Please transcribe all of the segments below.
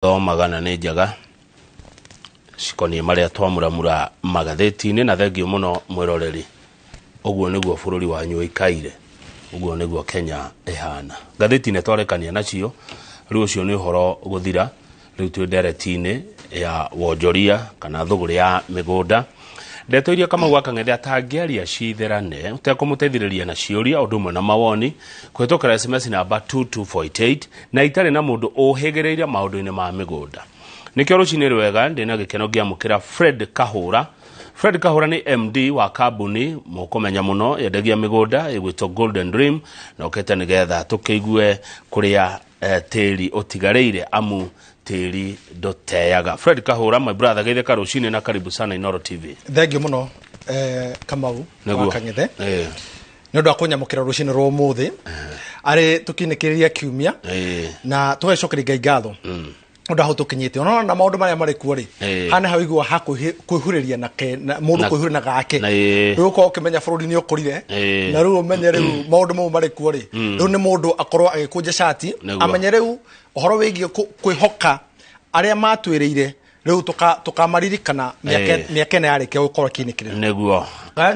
magana nĩ njaga cikoniĩ marĩa twamuramura magathĩti-inĩ na thengio mũno mwĩroreri. Ũguo nĩguo bũrũri wanyu ũikaire, ũguo nĩguo Kenya ĩhana. Ngathĩti-inĩ twarekania nacio, rĩu ũcio nĩ ũhoro gũthira, rĩu twĩ ndereti-inĩ ya wonjoria kana thũgũrĩ ya mĩgũnda. Ndeto iria Kamau Akang'ethe atangĩaria citherane ũtekũmũteithĩrĩria na ciũria ũndũ ũmwe na mawoni kũhĩtũkĩra SMS namba 2248 na itarĩ na mũndũ ũhĩgĩrĩire maũndũ-inĩ ma mĩgũnda. Nĩkĩo rũcinĩ rwega ndĩna gĩkeno ngĩamũkĩra Fred Kahũra. Fred Kahũra nĩ MD wa kambuni mũkũmenya mũno yendagia mĩgũnda ĩgwĩtwo Golden Dream, na ũkĩte nĩgetha tũkĩigue kũrĩa tĩri ũtigarĩire amu tĩri ndoteaga. Fred Kahũra, my brother, geithĩka rũcinĩ na karibu sana Inooro TV. Thengio mũno Kamau Akang'ethe nĩ ũndũ wa kũnyamũkĩra rũcinĩ rwa ũmũthĩ arĩ tũkinĩkĩrĩria kiumia na tũgacokeria Ngai ngatho nĩ ũndũ tũkinyĩte ona na maũndũ marĩa marĩ kuo rĩ hana hau igua ha kwĩhurĩria na mũndũ kwĩhurĩria na gake rĩu ũkorwo ũkĩmenya bũrũri nĩ ũkũrire na rĩu ũmenye rĩu maũndũ mau marĩ kuo rĩ rĩu nĩ mũndũ akorwo agĩkũnja cati amenye rĩu ũhoro wĩgiĩ kwĩhoka arĩa matwĩrĩire rĩu tũkamaririkana mĩaka ĩna yarĩkia gũkorwo kĩnĩkĩrĩra nĩguo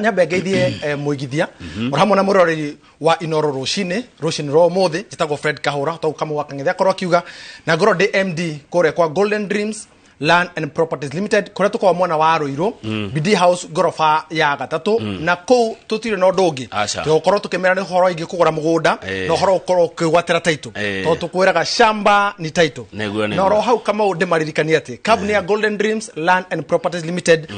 nyambe ngeithie mũigithia ora hamwe na mũroreri wa Inooro rũcinĩ rwa ũmũthĩ njĩtagwo Fred Kahũra tondũ Kamau Akang'ethe akorwo akiuga na ngorwo ndĩ MD kũrĩa kwa Golden Dreams Land and Properties Limited kũrĩa tũkorwo mwena wa Rũirũ BD House gorofa ya gatatũ na kũu tũtirĩ na ũndũ ũngĩ tũgũkorwo tũkĩmera nĩ ũhoro ingĩ kũgũra mũgũnda na ũhoro ũkorwo ũkĩgwatĩra taitũ tondũ tũkwĩraga shamba ni taitũ na oro hau Kamau ndĩmaririkanie atĩ kambuni ya Golden Dreams Land and Properties Limited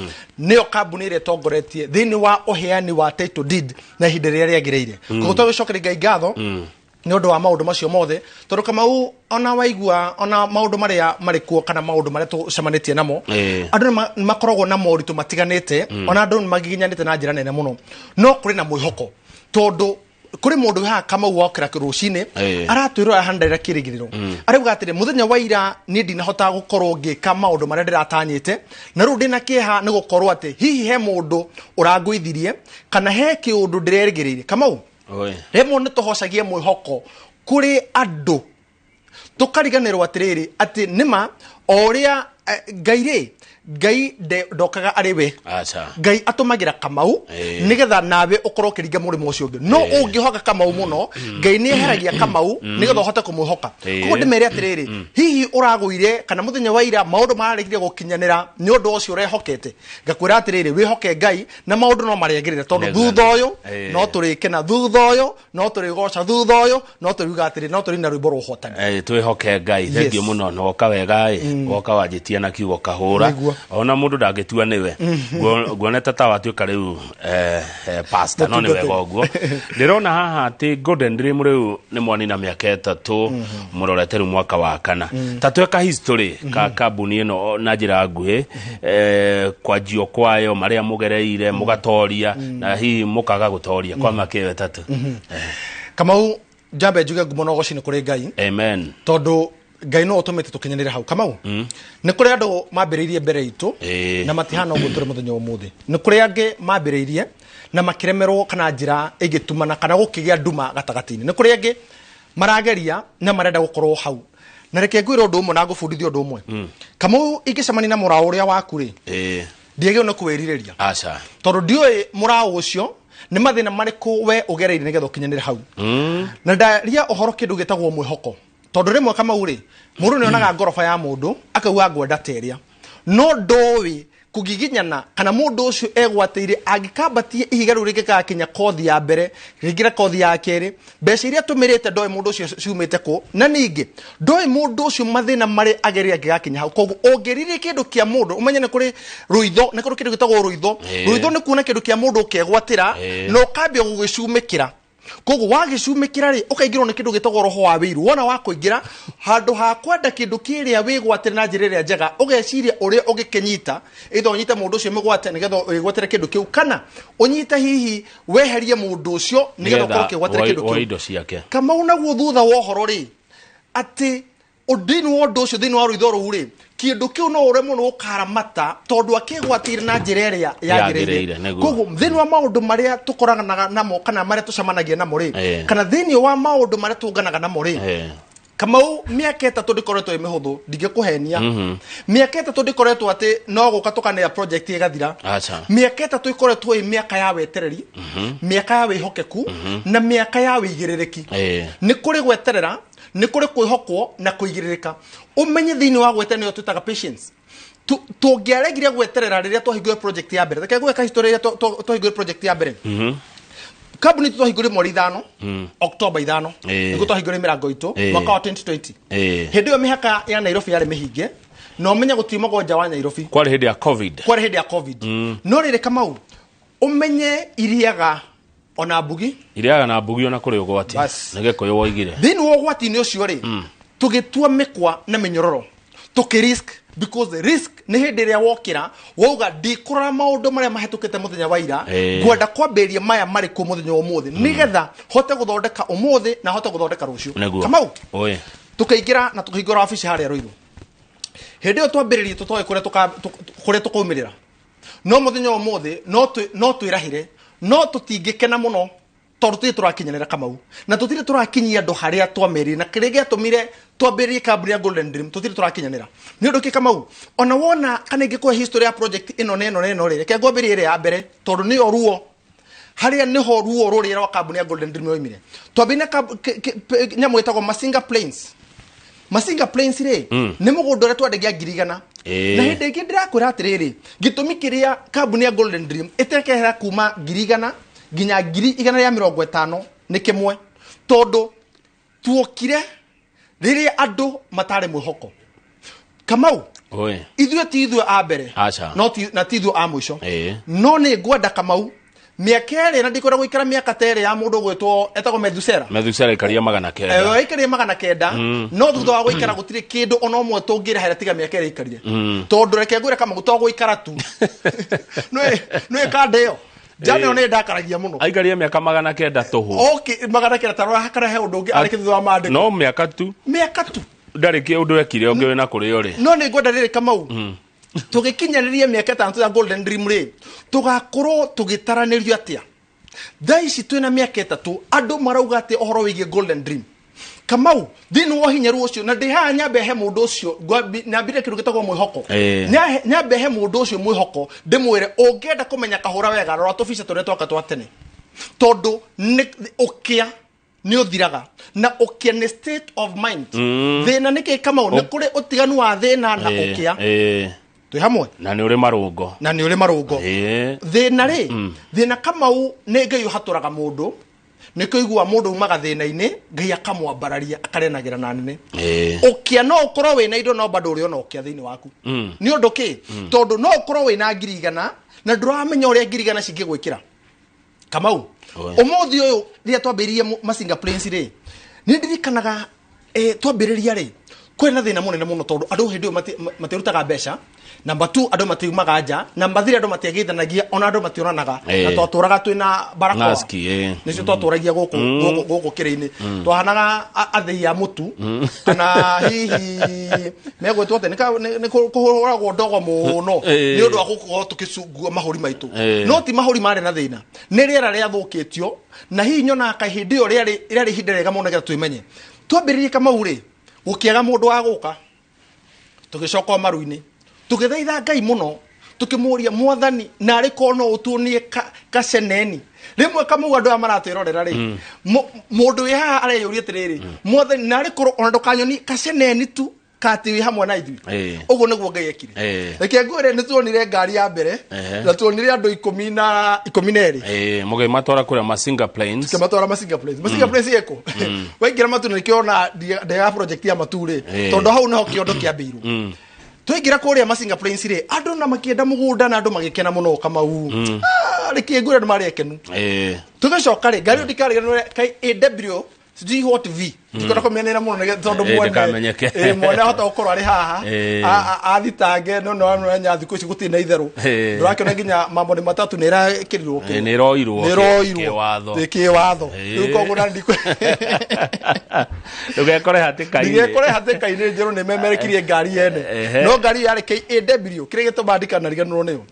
nĩyo kambuni ĩrĩa ĩtongoretie thĩinĩ wa ũheani wa title deed na ihinda rĩrĩa rĩagĩrĩire koguo tũgĩcokeria Ngai ngatho nĩ ũndũ wa maũndũ macio mothe tondũ Kamau ona waigua ona maũndũ marĩa marĩ kuo kana maũndũ marĩa tũcemanĩtie namo andũ nĩ makoragwo na moritũ matiganĩte ona andũ nĩ magiginyanĩte na njĩra nene mũno no kũrĩ na mwĩhoko tondũ kũrĩ mũndũ haha Kamau wokĩra rũcinĩ aratwĩrwo ahandarĩra kĩrĩgĩrĩro arauga atĩrĩ mũthenya wa ira niĩ ndinahota gũkorwo ngĩka maũndũ marĩa ndĩratanyĩte na rĩu ndĩna kĩeha nĩ gũkorwo atĩ hihi he mũndũ ũrangũithirie kana he kĩũndũ ndĩrerĩgĩrĩire Kamau rĩmwe nĩ tũhocagie mwĩhoko kũrĩ andũ tũkariganĩrwo atĩrĩrĩ atĩ nĩma o ũrĩa Ngai ndokaga arĩ we Ngai atũmagĩra Kamau nĩgetha nawe ũkorwo ũkĩringa mũrĩmo ũcio ũngĩ no ũngĩhoka Kamau mũno Ngai nĩ eheragia Kamau nĩgetha ũhote kũmwĩhoka koguo ndĩmere atĩrĩrĩ hihi ũragũire kana mũthenya wa ira maũndũ mararĩkire gũkinyanĩra nĩ ũndũ ũcio ũrehokete ngakwĩra atĩrĩrĩ wĩhoke Ngai na maũndũ no marĩagĩrĩre tondũ thutha ũyũ no tũrĩkena thutha ũyũ no tũrĩgoca thutha ũyũ no tũriuga atĩrĩ no tũrĩ na rwĩmbo rwa ũhotani twĩhoke Ngai thengio mũno no woka wega woka wanjĩtia na kiugo Kahũra ona mũndũ ndangĩtua nĩwe nguonete ta watuĩka rĩu pastor no nĩ wega ũguo ndĩrona haha atĩ Golden Dream rĩu nĩ mwanina mĩaka 3 mũrorete rĩu mwaka wa 4 ta tweka history ka kambuni ĩno na njĩra nguhĩ kwanjio kwayo marĩa mũgereire mũgatoria na hihi mũkaga gũtoria kwa makĩwe tatũ Kamau njambe njuge ngumo no gũcinĩ kũrĩ Ngai amen tondũ Ngai no ũtũmĩte tũkinyanĩre hau Kamau nĩ kũrĩ andũ mambĩrĩirie mbere itũ na matihana ũguo tũrĩ mũthenya ũmũthĩ nĩ kũrĩ angĩ mambĩrĩirie na makĩremerwo kana njĩra ĩgĩtumana kana gũkĩgĩa nduma gatagatĩ-inĩ nĩ kũrĩ angĩ marageria na marenda gũkorwo hau na reke ngwĩre ũndũ ũmwe na ngũbundithia ũndũ ũmwe Kamau ingĩcemania na mũraũ ũrĩa waku rĩ ndiagĩrĩirwo nĩ kwĩrirĩria tondũ ndiũĩ mũraũ ũcio nĩ mathĩna marĩkũ we ũgereire nĩgetha ũkinyanĩre hau na ndaria ũhoro kĩndũ gĩtagwo mwĩhoko tondũ rĩmwe Kamau rĩ mũndũ nĩ onaga ngoroba ya mũndũ akauga ngwenda teria no ndoĩ kũgiginyana kana mũndũ ũcio egwatĩire angĩkambatie ihiga rĩu rĩngĩgakinya kothi ya mbere rĩngĩra kothi ya kerĩ mbeca iria tũmĩrĩte ndoĩ mũndũ ũcio ciumĩte kũ na ningĩ ndoĩ mũndũ ũcio mathĩna marĩ ageria angĩgakinya hau koguo ũngĩririe kĩndũ kĩa mũndũ ũmenye nĩ kũrĩ rũitho nĩ kũrĩ kĩndũ gĩtagwo rũitho nĩ kuona kĩndũ kĩa mũndũ ũkegwatĩra na ũkambia gũgĩcumĩkĩra koguo wagĩcumĩkĩra rĩ ũkaingĩrwo nĩ kĩndũ gĩtagwo roho wa wĩiru wona wakũingĩra handũ ha kwenda kĩndũ kĩrĩa wĩgwatĩre na njĩra ĩrĩa njega ũgeciria ũrĩa ũngĩkĩnyita either ũnyite mũndũ ũcio mũgwate nĩgetha wĩgwatĩre kĩndũ kĩu kana ũnyite hihi weherie mũndũ ũcio nĩgetha ũkorwo ũkĩgwatĩra kĩndũ kĩu Kamau naguo thutha wa ũhoro rĩ atĩ thĩinĩ wa ũndũ ũcio thĩinĩ wa rũitho rũu rĩ kĩndũ kĩu no ũremwo nĩ gũkaramata tondũ akĩgwatĩire na njĩra ĩrĩa yagĩrĩire koguo thĩinĩ wa maũndũ marĩa tũkoranaga namo kana marĩa tũcemanagia namo rĩ kana thĩinĩ wa maũndũ marĩa tũnganaga namo rĩ Kamau miaka 3 ndikoretwo imihuthu ndingekuhenia miaka 3 ndikoretwo ati no guka tukanea project igathira miaka 3 ikoretwo miaka ya wetereri miaka ya wihokeku na miaka ya wigiririki ni kuri gweterera ni kuri kwihokwo na kuigiririka umenye thini wa gweterera yo twitaga patience tungiaregire gweterera riria twahingure project ya mbere rekegwe ka history twahingure project ya mbere Kabuni twahingure mweri 5 Oktoba 5 niko twahingure mirango itu mwaka wa 2020 hindi yo mihaka ya Nairobi yari mihinge no menya gutimagwo nja wa Nairobi kwari hindi ya covid no rire Kamau umenye iriaga ona mbugi ona kuri ugwati nigeko yo woigire thini wo gwati ni ucio ri tugitua mikwa na minyororo tukirisk because the risk ni hindi ria wokira wauga ndikura maundu maria mahetukite muthenya wa ira gwenda kwambiria maya mari ku muthenya umuthi nigetha hote guthondeka umuthi na hote guthondeka rucio Kamau tukaingira na tukahingura office haria Ruiru hindi yo twambiririe tutoe kuria tukaumirira no muthenya umuthi no twirahire no tutingikena muno tondu tutire turakinyanira Kamau na tutire turakinyia andu haria twameri na kirege atumire twambirie kambuni ya Golden Dream tutire turakinyanira ni undu ki Kamau ona wona kana ingikuwa history ya project ino neno reke ngwambirie ire ya mbere tondu ni oruo haria niho ruo rurira wa kambuni ya Golden Dream yoimire twambine nyamu etagwo Masinga Plains ri ni mugundo ria twandegia 100,000 na hindi ingi ndirakwira atiriri gitumi kiria kambuni ya Golden Dream itekehera kuma 100,000 nginya 150 ni kimwe tondu tuokire riria andu matare mwihoko Kamau ithuĩ ti ithuĩ a mbere na ti ithuĩ a mwisho no ni ngwenda Kamau miaka eri na ndikwenda guikara miaka tere ya mundu gwetwo etagwo Methusela ikaria 900 ikaria 900 no thutha wa guikara gutire kindu ona umwe tungira hera tiga miaka eri ikarire tondu reke ngwire kama gutwa guikara tu no ikandeo jane one ndakaragia muno aikaria miaka 900 tuhu okay 900 tarora hakara he undu ungi areke thutha wa mandiko no miaka tu ndariki undu wekire ungi wina kuri uri no ni ngwenda riri Kamau tugikinyaniria miaka 5 ya Golden Dream ri tugakorwo tugitaranirio atia thaici twina miaka 3 andu marauga ati ohoro wigie Golden Dream Kamau thini wo hinyaru ucio na ndiha nyambe he mundu ucio nyambire kiru gitagwo mwihoko nyambe he mundu ucio mwihoko ndimwire ungenda kumenya kahura wega rora tufisa tore twaka twatene tondu ukia ni uthiraga na ukia ni state of mind thina niki Kamau ni kuri utiganu wa thina na ukia twi hamwe na ni uri marungo thina ri thina Kamau ni ngai uhaturaga mundu ni kuigua mundu umaga thina-ini ngai akamwambararia akarenagira na nene ukia no ukorwo wina indo no bado uri ona ukia thini waku ni undu ki tondu no ukorwo wina 100,000 na nduramenya uria 100,000 cingigwikira Kamau umuthi uyu ria twambiririe Masinga Plains ri ni ndirikanaga twambiriria ri kwena thina munene muno tondu andu hindi matirutaga mbeca number 2 andu matiumaga nja number 3 andu matiagithanagia ona andu mationanaga na twaturaga twina barakoa nicio twaturagia guku kiri-ini twahanaga athei a mutu kana hihi megwetwo ate ni kuhuragwo ndogo muno ni undu wa gukorwo tukicungua mahuri maitu no ti mahuri mari na thina ni riera ria thukitio na hihi nyona kahindi yo ria hinde rega muno getha twimenye twambiririe Kamau ri gukiaga mundu wa guka tugicoka maru-ini tugithaitha ngai muno tukimuria mwathani na ariko no utunie kaceneni rimwe Kamau andu amaratwirorera ri mundu wi haha areyuria tiriri mwathani na ariko ona ndukanyoni kaceneni tu kati wi hamwe na ithui uguo niguo ngai ekire reke ngwire ni tuonire ngari ya mbere na tuonire andu 12 muge matwara kuria Masinga Plains Masinga Plains yeko waingira matu nikiona ndega project ya maturi tondu hau naho kiondo kiambiru twingira kuria Masinga Plains ri andu na makienda mugunda na andu magikena muno Kamau reke ngwire mari ekenu tugicoka ri ngari ndikari kai AW sijui what v ndikora kumenera muno nege tondu mwana hota ukorwo ari haha athitange no anya thiku ici gutina itheru ndurakiona nginya mambo ni matatu nira kirirwo ni roirwo kiwatho uko ngona ndiko ndugekore hatikaini njeru ni memerekirie ngari yene no ngari yari KAW kire gituma ndikana riganirwo niyo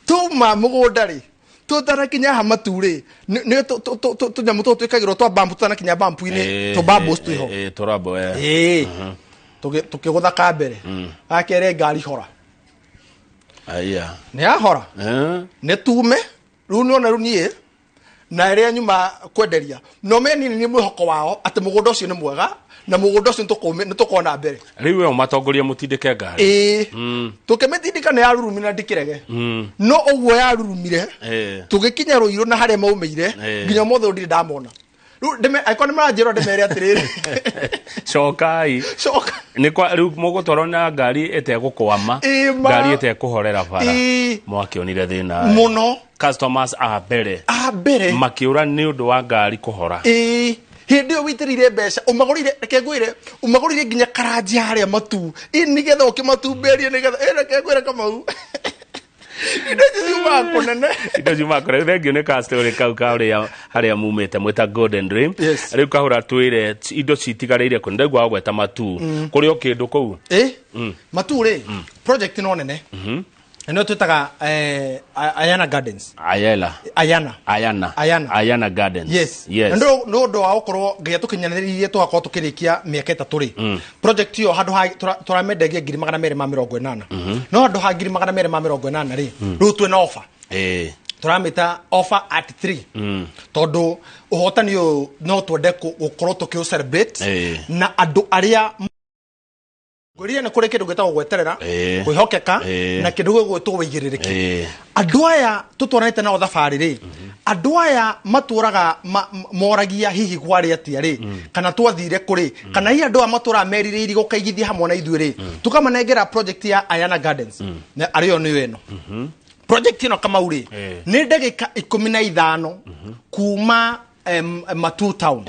tuma mugunda ri tutarakinya hamature ni tunyamu twikagirwo twa bambu tutanakinya bambu-ini to bambus twiho turabo tukigutha kambere akere ngari hora aya ni ahora ni tume riu niona riu nie na iria nyuma kwenderia no meni ni mwihoko wao ati mugunda ucio ni mwega na mugunda ucio nitukona mbere riu we matongoria mutindike ngari tukimitindika ni yarurumina ndikirege no uguo yarurumire tugikinya ruiru na haria maumeire nginya mothe ndiri ndamona riu ndime aikoni maranjira ndimere atiriri cokai ni kwa riu mugutwarwo na ngari etegukwama ngari etekuhorera bara mwakionire thina muno customers abere makiura ni undu wa ngari kuhora hindi witirire mbeca umagurire reke ngwire umagurire nginya karaji haria matu nigetha ukimatumberie nigetha reke ngwire Kamau Indo juma kore thengio ni ka story kau haria mumite mwita Golden Dream riu kahura twire indo citigareire ku ndegwa gweta matu kuri o kindu kou matu ri project no nene no tutaga Ayana Gardens Ayana Gardens yes no ndo akorwo ngia tukinyaniririe tugakorwo tukirikia miaka 3 ri project yo handu turamendegia 280 no handu ha 280 ri riu twina offer turamita offer at 3 tondu uhotani yo no twende gukorwo tukiu celebrate na andu aria Goria na kore kindu gitagwo gweterera kwihokeka na kindu gwitwo wigiririki andu aya tutwarite nao thabari ri andu aya maturaga moragia hihi gwari atia ri kana twathire kuri kana hi andu amatura meririri gukaigithia hamwe na ithuĩ ri tukamanengera project ya Ayana Gardens na ario ni weno project ino Kamau ri ni ndagika 15 kuma Matu town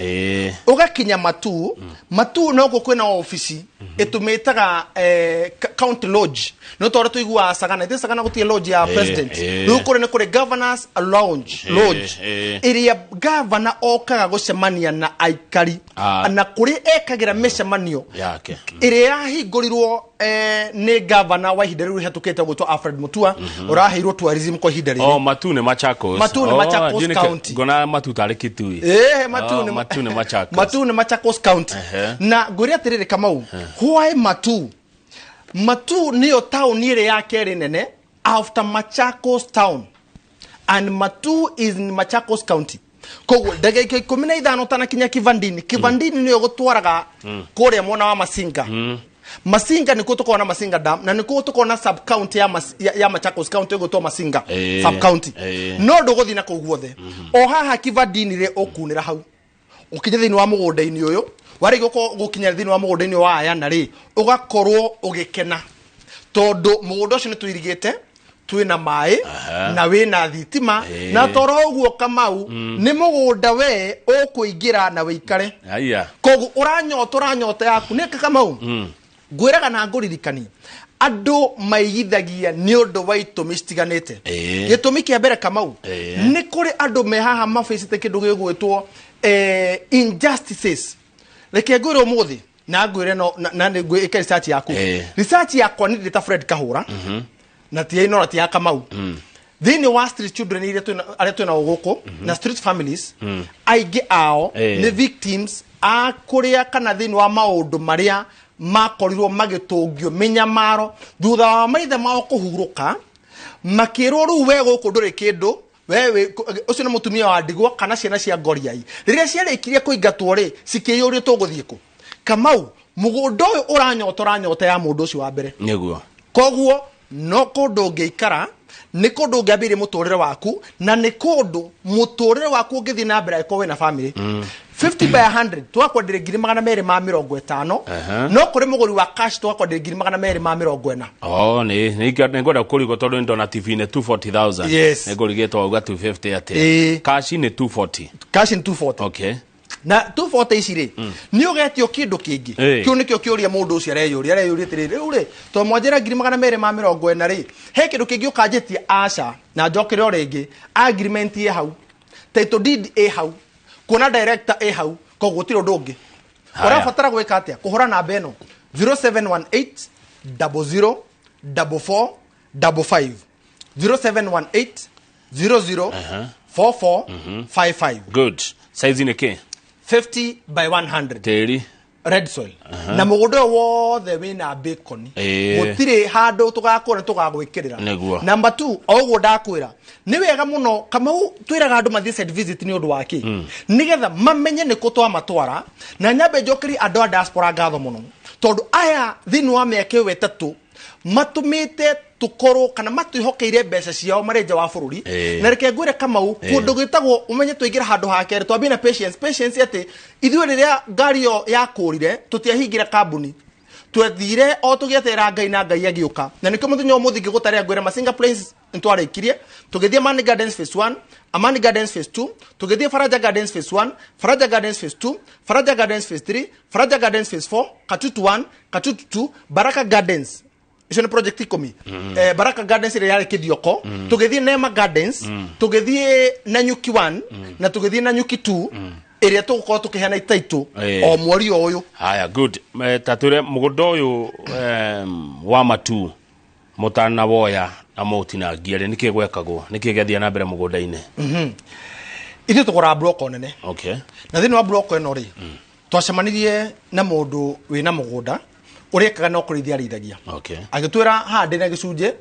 ugakinya Matu no kwina office etumetaga county lodge no tora tuigua sagana gutie lodge ya president no kore ne kore governors lodge area governor okaga gucemania na aikari na kuri ekagira micemanio yake area hingurirwo ni governor wa ihinda riu hetukite gutwa Alfred Mutua uraheirwo tourism kwa ihinda riu Matu ni Machakos county gona Matu tarikitui Matu ni Machakos county na guria tirire Kamau why Matu niyo town ire yake ri nene after Machakos town and Matu is in Machakos county koguo ndagika 15 tanakinya Kivandini niyo gutwaraga kuria mwana wa Masinga niko tuko na Masinga dam na niko tuko na sub county ya Machakos county gutwa Masinga sub county no nduguthi na kuguothe o haha Kivandini ri okunira hau ukinye thini wa mugunda-ini uyu wari gukinya thini wa mugunda-ini wa Ayana ri ugakorwo ugikena tondu mugunda ucio ni tuirigite twina mai na wina thitima na toro uguo Kamau ni mugunda we ukuingira na wikare kogu uranyota yaku ni Kamau gwiraga na nguririkani andu maigithagia ni undu wa itumi citiganite gitumi kia mbere Kamau ni kuri andu mehaha mafacite kindu gigwitwo injustices reke ngwire umuthi na ngwire no na ngwire research yaku research yakwa ni ndita Fred Kahura na ti Inooro ti Kamau thini wa street children ile twina guku na street families aigi ao ni victims a kuria kana thini wa maundu maria makorirwo magitungio minyamaro thutha wa maithe mao kuhuruka makirwo ru we guku nduri kindu wewe ucio ni mutumia wa ndigwa kana ciana cia ngoriai riria ciarikirie kuingatwo ri cikiyurio tuguthiiku Kamau mugunda uyu uranyota ya mundu ucio wa mbere niguo koguo no kundu ngeikara ni kundu ngiambire muturire waku na ni kundu muturire waku ngithi na mbere ko we na family 50 by 100 twakwendire 250 no kuri muguri wa cash twakwendire 240 ni ngwenda kurigo tondu ndona TV ne 240,000 ni ngurigetwo uga 250 ati cash ni 240 okay na 240 icire ni ugetio kindu kingi kiu nikio kiuria mundu ucio areyuria tiriri uri to mwanjira 240 ri he kindu kingi ukanjitie aca na njokire o ringi agreement ye hau title deed e hau kuna director e hau koguo tiro ndungi urabatara gwika atia kuhura namba eno 0718 00 44 55 0718 004455. Good. Size ni ke 50 by 100. Teri Red soil. Na mugundo wothe wina bacon. Gutire handu tugakora tugagwikirira. Number 2, oguo ndakwira. Ni wega muno Kamau twiraga andu mathie site visit ni undu waki. Nigetha mamenye ni kutwa matwara na nyambe njokiri andu a diaspora ngatho muno. Tondu aya thini wa miaka wetatu matumite tukoro kana matuihokeire mbeca ciao marenja wa bururi na reke ngwire Kamau kundu gwitagwo umenye twingira handu hakere twambi na patience ati ithuĩ riria ngari yo yakurire tutiahingira kambuni twethire o tugietera ngai na ngai agiuka na nikio muthenya umuthi ngigutare ngwire masinga plains ntwarikirie tugithie Amani Gardens phase 1 Amani Gardens phase 2 tugithie Faraja Gardens phase 1 Faraja Gardens phase 2 Faraja Gardens phase 3 Faraja Gardens phase 4 Katutu 1 Katutu 2 Baraka Gardens. Icio ni project ikomi. Baraka Gardens ile yale Kithioko, tugithie Neema Gardens, tugithie Nanyuki 1 na tugithie Nanyuki 2 area tugukorwo tukihana itaitu o mweri uyu. Haya, good. Tature mugundo uyu wa matu mutana boya na mutina giere niki gwekagwo niki gethia na mbere mugunda-ini. Ithu tugura block onene. Okay. Na thini wa block eno ri twacemanirie na mundu wina mugunda urekaga no kurithia rithagia. Okay. Agitwira hande na gicunje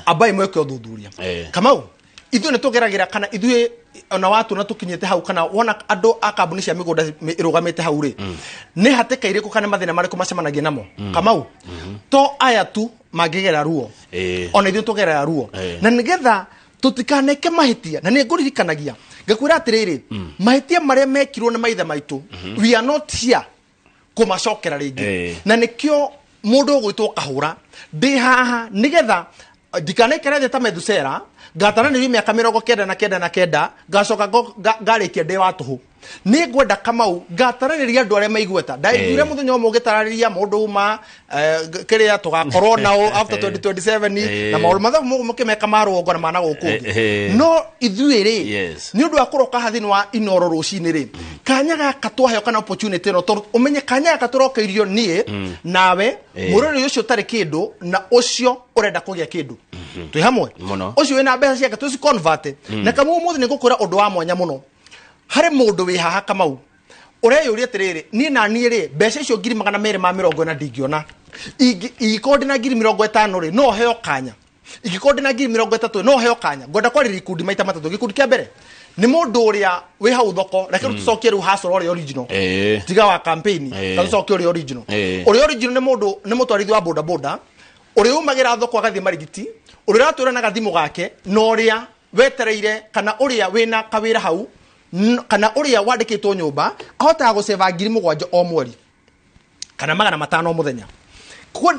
abai mweke uthuthuria. Kamau ithu ne tugeragira kana ithu ona watu na tukinyete hau kana wona andu a kambuni cia migunda irugamite hau ri ni hateka iriku kana mathina mariku macemanagia namo. Kamau to aya tu magigera ruo ona ithu tugera ruo na nigetha tutikaneke mahitia na ni nguririkanagia ngakwira atiriri mahitia maria mekirwo ni maithe maitu we are not here kumacokera ringi na nikio mundu gwitwo kahura ndi haha nigetha ndikanekere ta Methusela ngatana ni miaka 99 ngacoka ngarikia ndi watuhu ni ngwenda Kamau ngatarariria andu aria maigueta ndaiguire muthenya umwe ngitarariria mundu uma kiria tugakorwo nao after 2027 na mauru mathabu mukimeka maruongo na mana gukungi no ithuiri ni undu akoro kahathini wa Inooro rucini ri kanya gaka twahe kana opportunity no tondu umenye kanya gaka turokeirio nie nawe murori ucio tari kindu na ucio urenda kugia kindu twi hamwe ucio wina mbeca ciake tuci convert na Kamau muthi ni ngukura undu wa mwanya muno hare mundu wi haha Kamau ureyuria atiriri ni na ni ri mbeca icio 240 ndingiona ikodi na 50 ri no heo kanya ikodi na 30 no heo kanya ngwenda kwariri ikundi maita matatu gikundi kia mbere ni mundu uria wi hau thoko reke tucokie ru hustle ori original tiga wa campaign kana tucokie ori original ni mundu ni mutwarithi wa boda boda uri umagira thoko agathie marigiti uri ratura na gathimu gake no uria wetereire kana uria wina kawira hau kana uria wandikitwo nyumba ahota guseva 7,000 o mweri kana 500 o muthenya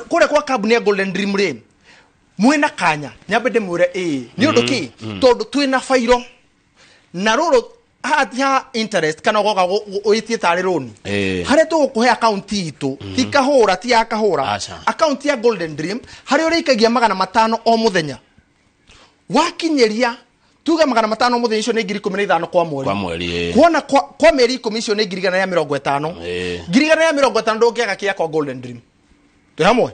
kure kwa kambuni ya Golden Dream ri mwina kanya nyambe ndimwire ni undu ki tondu twina fairo na roro hatia interest kana goga uitie tari loan hare tugukuhe account itu tikahura ti akahura account ya Golden Dream hare urikagia 500 o muthenya wakinyeria tuga 500 muthenya icio ni 15,000 kwa mweri kuona kwa meri 10 icio ni 150 150 ndungiaga kia kwa Golden Dream tu hamwe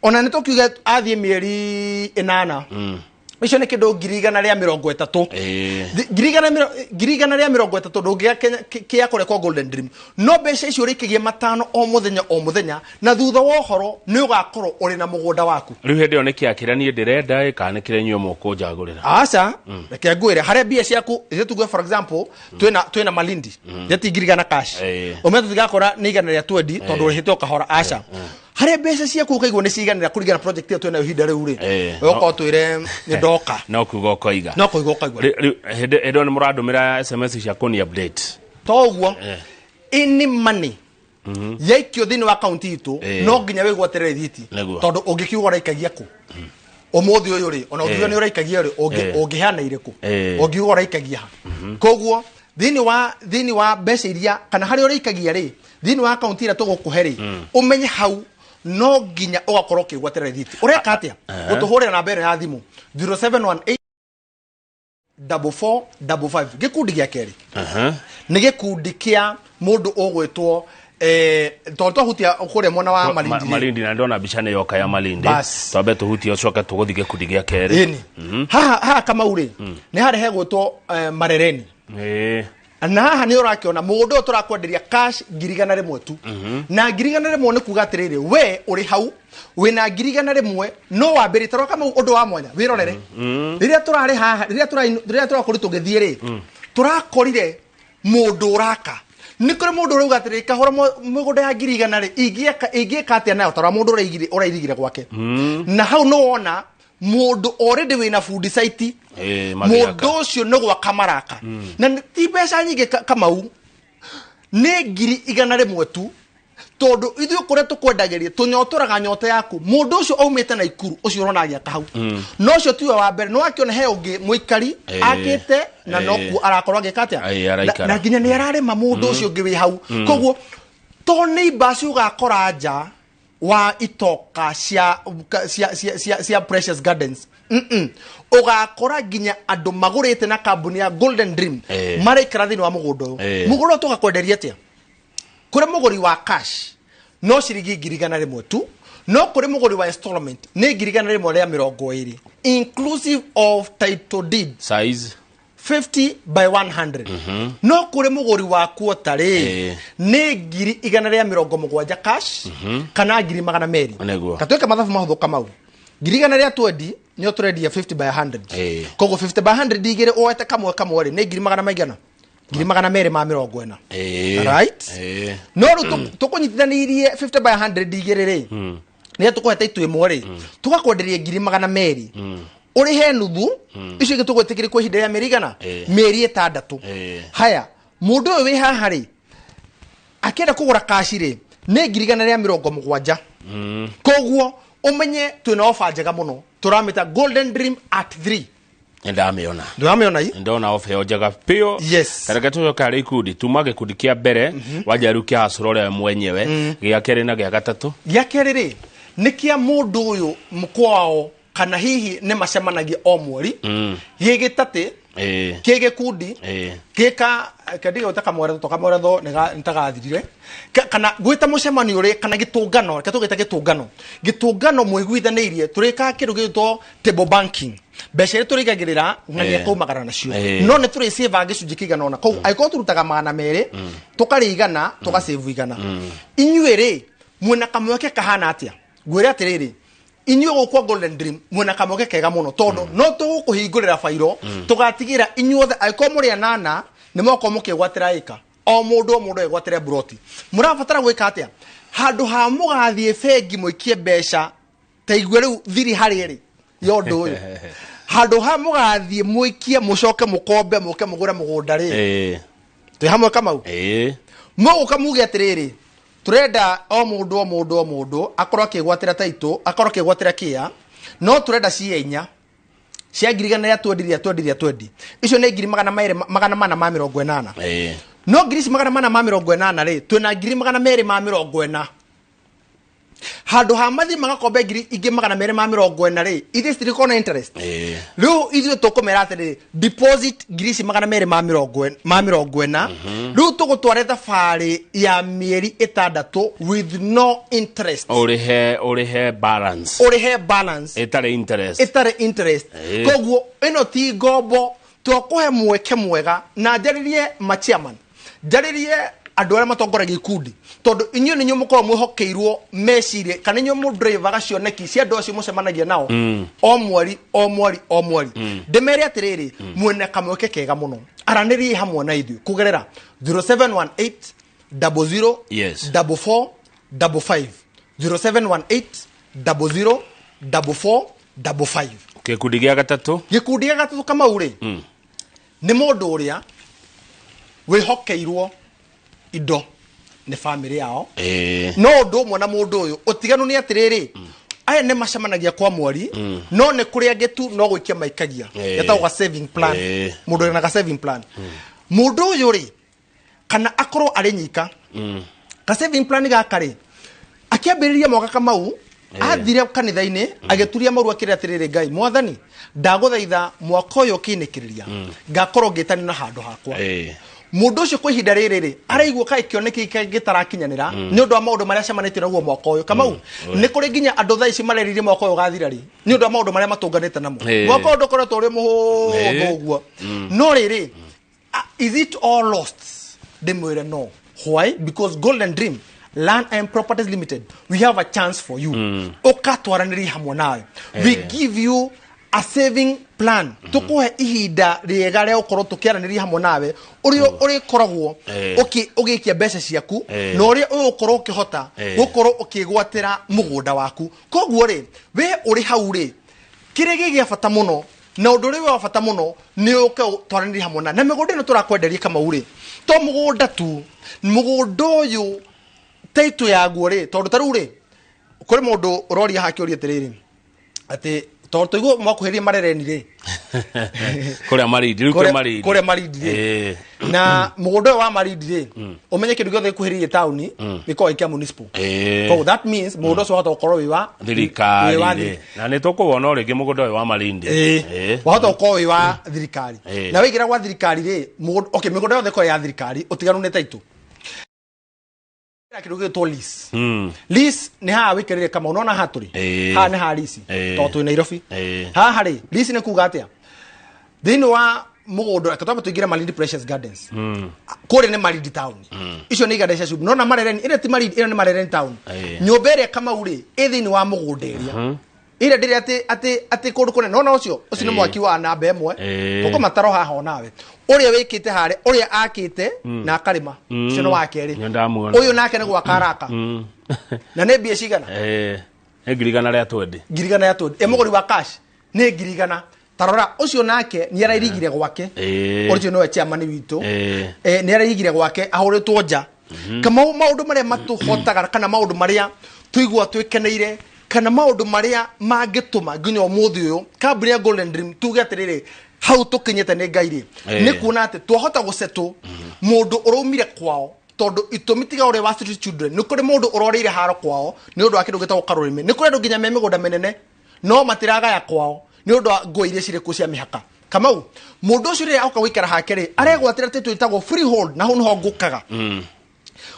ona nitukiuga athie mieri 8 icio ni kindu 130 130 ndungia kia kore kwa Golden Dream no mbeca icio rikigie 5 o muthenya na thutha wa uhoro ni ugakorwo uri na mugunda waku riu hindi yo nikiakira ni ndirenda kanikire nyuo moko njagurira aca reke ngwire hare bia ciaku ithe tugue for example twina Malindi yatingirigana cash umethu thigakora ni igana ria 20 tondu rihite ukahora aca hare mbeca ciaku ukaigwo ni ciganira kurigana project iyo twina uhinda riu ri uko twire ni ndoka no kugo koiga edo ni muradumira SMS cia kuni update toguo ini money yaikio thini wa account itu no nginya we gwaterere thiti tondu ungikiuga raikagia ku omothi uyu ri ona uthiwa ni raikagia ri ungihana iriku ungiuga raikagia koguo thini wa mbeca iria kana hari raikagia ri thini wa account ira tugukuhe ri umenye hau no nginya ugakorwo kigwaterere thiti ureka atia gutuhurira na mbere ya thimu 0718 4455 gikundi gia keri ni gikundi kia mundu ogwetwo to hutia kure mwana wa Malindi Malindi na ndona bicha ne yoka ya Malindi twabe to hutia coka tuguthige kudigia keri ha kama ure ne hare hegotwo marereni na haha ni urakiona mugundo turakwenderia cash ngirigana rimwe tu na ngirigana rimwe ni kuga atiriri we uri hau wina ngirigana rimwe no wambiri taro kama undu wa mwanya wirorere riria turari haha riria turakuri tugithie ri turakorire mundu uraka ni kuri mundu uruga atiriri kahora mugundo ya ngirigana ri ingieka atia nayo taro mundu urairigire gwake na hau no wona mundu already wina food site mundu ucio no gwa kamaraka na ti mbeca nyingi kamau ni ngiri igana rimwe tu tondu ithu kure tukwendageria tunyotoraga nyota yaku mundu ucio aumite na ikuru ucio uronagia kahau no ucio tiwe wa mbere no akiona he ungi muikari akite na no ku arakorwa agikatia na nginya ni ararima mundu ucio ungi wi hau koguo to ni basi ugakora nja wa itoka cia Precious Gardens ugakora ginya andu magurite na kambuni ya Golden Dream mari kirathini wa mugundo mugundo tugakwenderia atia kuri muguri wa cash no ciringi ngirigana rimwe tu no kuri muguri wa installment ni ngirigana rimwe ria 20 inclusive of title deed size 50 by 100 no kuri muguri wa quarterly ni ngiri igana ria 70 cash kana ngiri magana meri katweka mathafu mahuthu kamau ngiri igana ria 20 nyo turendia 50 by 100 kogo 50 by 100 digire oete kamwe ri ni ngiri magana maigana ngiri magana meri ma 40 right no ru tukunyitithanirie 50 by 100 digire ri ni tukuheta itu imwe ri tugakwenderia ngiri magana meri uri he nuthu icio gitugwetikiri kwa ihinda ya merigana meri 6 haya mundu we haha ri akenda kugura kashi ri ni ngirigana ria 70 koguo umenye twina offer njega muno turamita Golden Dream at 3 ndamiona hii ndona offer yo njega pio kareka tuyo kare ikundi tumage kundi kia mbere wajaru kia asorore mwenyewe gia kere na gia gatatu gia kere ri ni kia mundu uyu mkwao kana hihi ne macemanagia o mweri gigitate kege kundi keka kadiga utaka mweretho nitagathirire kana gwita mucemanio ri kana gitungano katugita gitungano mwiguithanirie turika kindu gitwo table banking mbeca turigagirira ngania kumagara nacio no ne turi save gicunji kigana ona kou aiko turutaga magana meri tukarigana tugasave igana inyuere mwena kamweke kahana atia gwire atiriri inyu gukwa Golden Dream mwena kamoke kega muno tondo no tugukuhingurira fairo tugatigira inyuothe aiko muri anana ni moko mukigwatira ika o mundu egwatire broti murabatara gwika atia handu ha mugathie fegi mwikie mbeca taigwe riu thiri hari ri yondo uyu handu ha mugathie mwikie mucoke mukombe muke mugure mugunda ri twi hamwe kamau muguka muge atiriri turenda o mundu akorwo akigwatira taito akorwo akigwatira kia no turenda cienya cia ngirigana ya 20 icio ni ngiri magana mana ma 80 no ngiri magana mana ma 80 ri twina ngiri magana meri ma 40 handu ha mathi magakombe ngiri ingi magana meri ma 40 ri ithe citirikona interest riu ithuĩ tukumera atiri deposit ngiri magana meri ma 40 riu tugutware thabari ya mieri 6 with no interest urihe balance itare interest koguo ino ti ngombo tukuhe mweke mwega na njaririe machairman njaririe andu aria matongoragia ikundi tondu inyu ninyu mukorwo mwihokeirwo mecirie kana inyu mu driver gacioneki cia andu acio mucemanagia nao o mweri ndemere atiriri mwene kamweke kega muno aranirie hamwe na ithuĩ kugerera 0718 00 4455 0718 00 4455 gikundi gia gatatu kama uri ni mundu uria wihokeirwo indo ne family yao no ndo mwana mundu uyu utiganu ni atiriri aya ne macemanagia kwa mweri no ne kuria getu no gwikia maikagia yetagwa saving plan mundu na saving plan mundu uyu ri kana akorwo ari nyika ka saving plan gakari akiambiriria mwaka kamau athire kanitha-ini ageturia maru akiri atiriri Ngai mwathani ndaguthaitha mwaka uyu kinikiriria ngakorwo ngitani na handu hakwa mundu ucio kwa ihinda riri araigua kai kioneki gitarakinyanira ni undu wa maundu maria cemanite naguo mwaka uyu Kamau ni kuri nginya andu thaa ici mareririe mwaka uyu gathira ri ni undu wa maundu maria matunganite namo mwaka uyu ndukoretwo uri muhuthu uguo no riri is it all lost demwire no why because Golden Dream Land and Properties Limited we have a chance for you ukatwaraniri hamwe nawe we give you a saving plan tukuhe ihinda riega ria ukorwo tukiaraniria hamwe nawe uri koragwo ugikia mbeca ciaku na uri ukorwo ukihota gukorwo ukigwatira mugunda waku koguo ri we uri hau ri kirigi gia bata muno na undu ri wa bata muno ni uke twaraniriria hamwe na migunda ino turakwenderia Kamau ri to mugunda tu mugunda uyu taitu yaguo ri tondu taru ri kuri mundu uroria hakiuria tiriri ati tondu iguo mwakuheria marereni ri kuria maridi na mugunda wa maridi ri umenye kindu giothe kuheria town iko ikia municipal so that means mugunda ucio hota ukorwo wi wa thirikari na ni tukubona uringi mugunda wa maridi wahota ukorwo wi wa thirikari na wigira gwa thirikari ri migunda yothe ko ya thirikari utiganu ni taitu kidogo to lease lease ni ha wikirire kama unaona haturi ha ni ha lease to tu Nairobi ha hari lease ni kuga atia thini wa mugondo akataba tuigira Malindi Precious Gardens kore ni Malindi town icio ni iganda cia nona marereni ire ti Malindi ire ni marereni town nyobere kama uri ithini wa mugondo iria ire ndire ati kundu kune nona ucio ni mwaki wa namba emwe kuko mataro haha nawe uria wikite hare uria akite na akarima cio no wakeri uyu nake ni gwa karaka na ne bia cigana ngirigana ria 20 emuguri wa cash ni ngirigana tarora ucio nake ni arairigire gwake ucio no chairman witu ni arairigire gwake ahuritwo nja kama maundu maria matuhotaga kana maundu maria tuigwa twikeneire kana maundu maria mangituma nginya umuthi uyu kambuni ya Golden Dream tuge atiriri hau tukinyete ni ngairi ni kuona ati twahota gusetu mundu urumire kwao tondu itumitiga uri wa street children ni kuri mundu urorire haro kwao ni undu akindu gitagwo karurimi ni kuri andu nginya memigunda menene no matiraga ya kwao ni undu ngo iria ciri ku cia mihaka Kamau mundu ucio ri auka wikara hakeri aregwatira titu itagwo freehold na huno ngukaga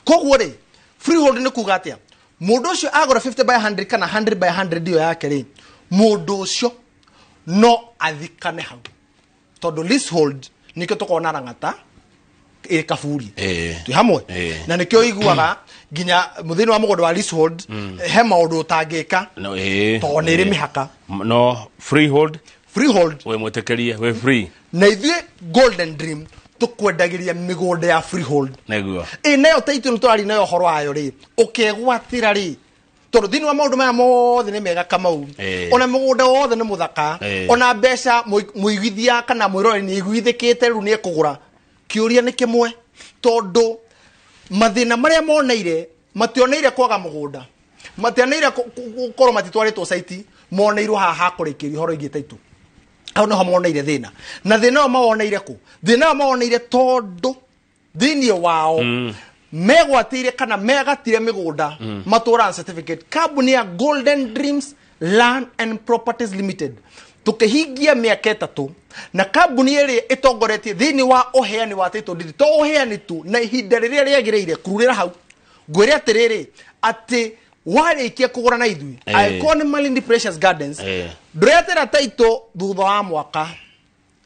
koguo ri freehold ni kuga atia mundu ucio agora 50 by 100 kana 100 by 100 dio yake ri mundu ucio no athikane hau tondu leasehold nikyo tukona rangata kaburi tu hamwe na nikyo iguaga nginya muthini wa mugondo wa leasehold he maundu utangika to ni ri mihaka no freehold we mutekerie we free na ithie Golden Dream tukwendagiria migunda ya freehold neguo nayo title twari nayo horo ayo ri ukegwatira ri tondu thini wa maundu maya mothe ni mega Kamau ona mugunda wothe ni muthaka ona mbeca muigithia kana mwirori ni igwithikite ru ni kugura kiuria ni kimwe tondu mathina maria moneire mationeire kwaga mugunda mationeire korwo matitwaritwo site moneirwo haha kurikirio horo ingi taitu au no hamoneire thina na thina maoneire ku thina maoneire tondu thini wao megwatire kana megatire migunda matura certificate kambuni ya Golden Dreams Land and Properties Limited tukihingia miaka 3 na kambuni iri itongoretie thini wa uheani wa title deed to uheani tu na ihinda riria riagireire kururira hau ngwire atiriri ati warikia kugura na ithui icon Malindi Precious Gardens ndretera title thutha wa mwaka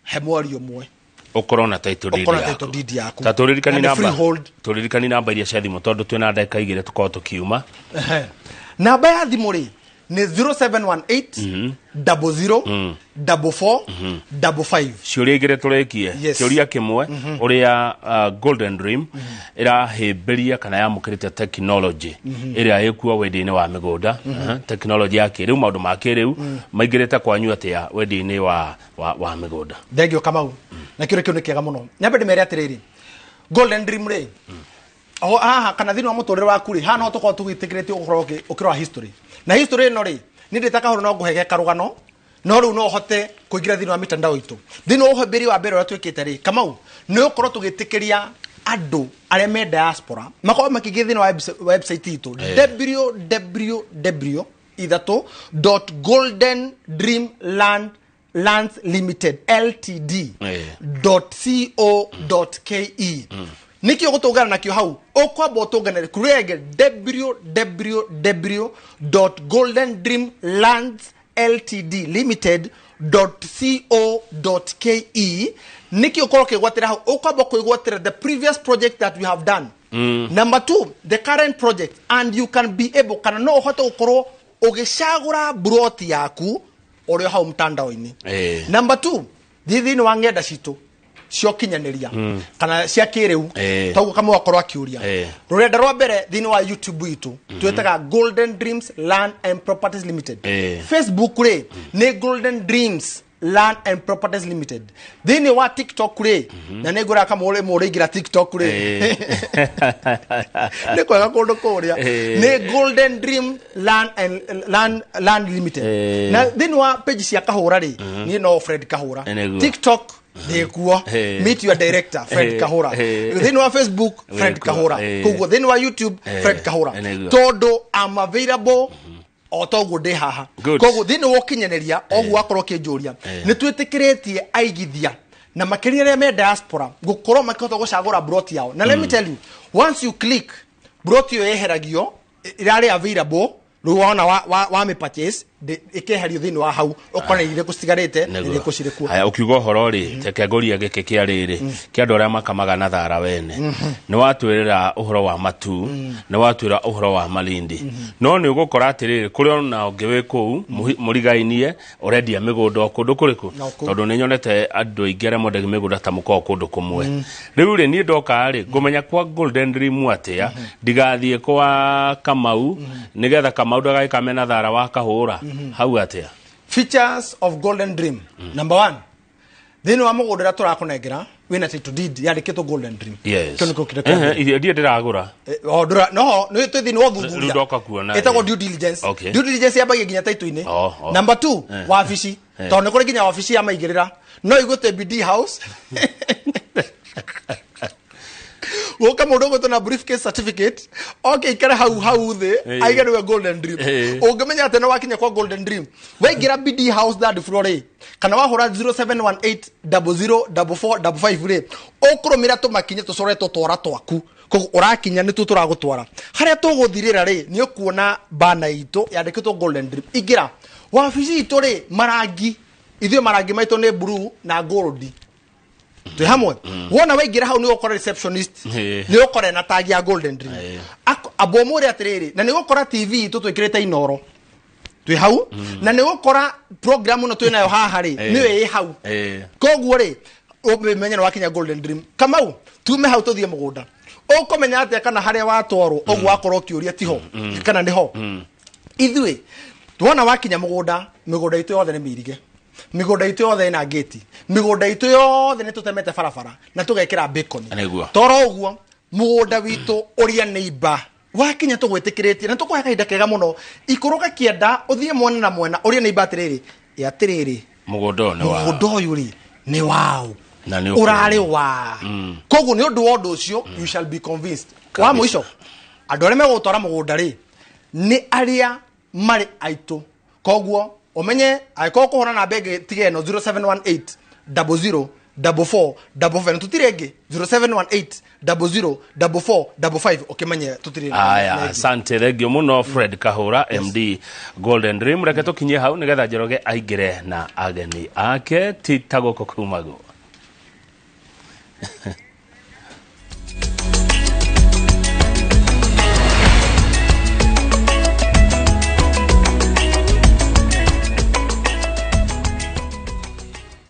he mwari umwe ukorwo na title deed yaku ta turirikani namba iria cia thimu tondu twina ndeka igire tukorwo tukiuma namba ya thimu ri ni 0718 00 44 55 ciuria igire turekie ciuria kimwe uria Golden Dream irahimbiria kana yamukirite technology iria ikuwa wendi-ini wa migunda technology yake riu maundu make riu maingirite kwanyu atia wendi-ini wa migunda thengio Kamau na kiuria kiu ni kiega muno nyambe ndimere atiriri Golden Dream ri aha kana thini wa muturire waku ri hana tuko tugitikirite ukirwa history na history no ri ni nditaka horo no nguhege karugano no ru no hote kuigira thini wa mitandao itu thini wa uhebiri wa mbere ora twikite ri Kamau ni ukorwo tugitikiria andu aria me diaspora makwa makigia thini wa website itu www.goldendreamland Lands Limited Ltd .co.ke Niki ogotogana nakyo hau okwamba otoganere kurege www.goldenDreamLands.Ltd.co.ke Niki okoroke gwatira hau okwamba koigwatira the previous project that we have done. Number 2, the current project, and you can be able kana no hoto okoro ogeshagura broti yaku ore hau mtandaoni. Number 2, thithi ni wangenda cito cio kinyaneria kana cia kireu taguo kama wakorwa kiuria rurenda rwa mbere thini wa YouTube itu twetaga Golden Dreams Land and Properties Limited. Facebook re ni Golden Dreams Land and Properties Limited. Thini wa TikTok re na negura kama ore igira TikTok re ne kwa kondo koria ni Golden Dream Land Limited. Na thini wa page cia kahura re ni no Fred Kahura. TikTok Dekuwa meet your director Fred Kahura. Then on Facebook Fred Kahura. Then on YouTube Fred Kahura. Todo I'm available otogo de haha. Kogo then wokinyaneria ogu akoro kejoria. Nitwetekeretie aigithia na makiria me diaspora gukoro makoto gocagura broti yao. Now let me tell you, once you click broti yo eheragio irare available ruona wa me purchase de ekehario thini wa hau okona ire kustigarete ire kucireku aya ukiugo horori tekegoria gike kia riri kia ndora makamaga na thara wene ni watwirira uhoro wa matu ni watwira uhoro wa malindi no ni ugukora atiriri kuri ona ngewe ku murigainie already migunda okundu kuriku tondu ni nyonete andu ingere modegi migunda ta muko okundu kumwe riu ri ni ndoka ri ngumenya kwa Golden Dream atia ndigathie kwa Kamau nigetha Kamau ndagaika mena thara wa kahura. How atia features of Golden Dream. Number 1, then wa mugudira turakunegera wina title deed yandikitwo Golden Dream. Yes. Kyo niko kireka ndiye ndiragura ndura no no tuthi no thuthuria ndoka kuona etagwo due diligence. Due diligence yabagia ginya title ini. Number 2, wabici tondu kuri ginya wabici ya maigirira no igute BD house woka mudogo to na briefcase certificate okay kara how the I get a Golden Dream ogamenya atena wakinya kwa Golden Dream waigira BD house that floor kana wahora 0718004455 re okurumira to makinya to sore to tora twaku ko urakinya ni tuturagutwara haria tuguthirira re ni ukuona bana ito yandikitwo Golden Dream igira wabici ito re marangi ithio marangi maito ne blue na gold tu hamwe wona waigira hau ni ukora receptionist ni ukora na tag ya Golden Dream abomore atiriri na ni ukora TV tutwikirete Inooro tu hau na ni ukora program no tu nayo haha ri ni we hau koguo ri ubimenya wakinya Golden Dream Kamau tume hau tuthie mugunda ukomenya atia kana haria watwaro ogu akoro kiuria tiho kana niho ithwe tuona wakinya mugunda migunda itu yothe ni mirige migunda itu yothe ina gate migunda itu yothe ni tutemete farafara na tugekira bacon toro uguo mugunda witu uria neighbor wakinya tugwitikiretie na tukuhe kaida kega muno ikuruka kienda uthie mwena na mwena uria neighbor atiriri yatiriri mugunda uyu ri ni wao urare wa kogu ni undu wondu ucio you shall be convinced wa mwisho andore megutora mugunda ri ni aria mari aitu koguo omenye aiko kuhona na bege tigeno 0718004455 tutirege 0718004455 okemanye tutire aya asante regio muno Fred Kahura MD Golden Dream reke tukinye hau nigetha Njoroge aingire na ageni ake titagoko kumago